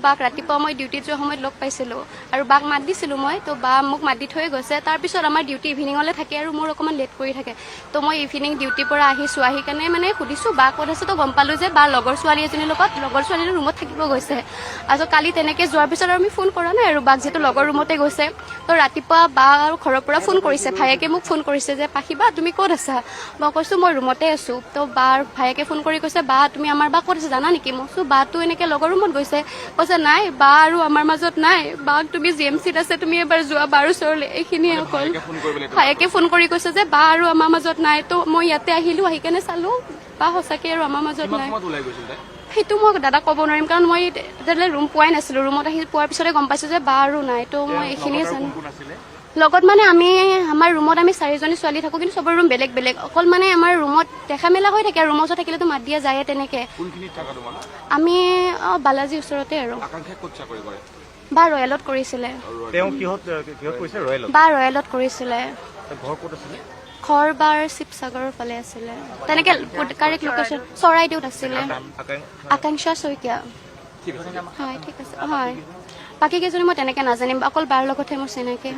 বাক ৰাতিপুৱা মই ডিউটিত যোৱাৰ সময়ত লগ পাইছিলোঁ আৰু বাক মাত দিছিলোঁ মই, তো বা মোক মাত দি থৈ গৈছে। তাৰপিছত আমাৰ ডিউটি ইভিনিঙলৈ থাকে আৰু মোৰ অকণমান লেট কৰি থাকে। তো মই ইভিনিং ডিউটিৰ পৰা আহিছোঁ, আহি কাৰণে মানে সুধিছোঁ বা ক'ত আছে, তো গম পালোঁ যে বা লগৰ ছোৱালী এজনীৰ লগত লগৰ ছোৱালীৰ ৰুমত থাকিব গৈছে। আৰু কালি তেনেকৈ যোৱাৰ পিছত আৰু আমি ফোন কৰা নাই আৰু বাক যিহেতু লগৰ ৰুমতে গৈছে। তো ৰাতিপুৱা বা আৰু ঘৰৰ পৰা ফোন কৰিছে, ভায়েকে মোক ফোন কৰিছে যে পাখিবা তুমি ক'ত আছা? মই কৈছোঁ মই ৰুমতে আছোঁ। তো বাৰ ভায়েকে ফোন কৰি কৈছে বা তুমি আমাৰ বা ক'ত আছে জানা নেকি? মই কৈছোঁ বাটো এনেকৈ লগৰ ৰুমত গৈছে। কৈছে নাই, বা আৰু আমাৰ মাজত নাই, বাক তুমি GMCত আছে, তুমি এবাৰ যোৱা বাৰ ওচৰলৈ, এইখিনিয়ে অকল। ভায়েকে ফোন কৰি কৈছে যে বা আৰু আমাৰ মাজত নাই। তো মই ইয়াতে আহিলোঁ, আহি কেনে চালোঁ বা সঁচাকৈ আৰু আমাৰ মাজত নাই। সেইটো মই দাদাক ক'ব নোৱাৰিম, কাৰণ মই তেতিয়ালৈ ৰুম পোৱাই নাছিলোঁ। ৰুমত আহি পোৱাৰ পিছতে গম পাইছোঁ যে বা আৰু নাই। তো মই এইখিনিয়ে জানো। লগত মানে আমাৰ ৰুমত আমি 4জনী ছোৱালী থাকোঁ, কিন্তু চবৰ ৰুম বেলেগ বেলেগ। অকল মানে আমাৰ ৰুমত দেখা মেলা হৈ থাকে, ৰুমৰ ওচৰত থাকিলেতো মাত দিয়া যায় তেনেকৈ। আমি বালাজীৰ ওচৰতে আৰু। বা ৰয়েলত কৰিছিলে। বা ৰয়েলত কৰিছিলে। ঘৰ বাৰ শিৱসাগৰৰ ফালে আছিলে, তেনেকৈ কাৰেক্ট লোকেশ্যন চৰাইদেউত আছিলে। আকাংক্ষা শইকীয়া। হয় ঠিক আছে, হয়। বাকী কেইজনী মই তেনেকৈ নাজানিম, অকল বাৰ লগতহে মোৰ চিনাকি।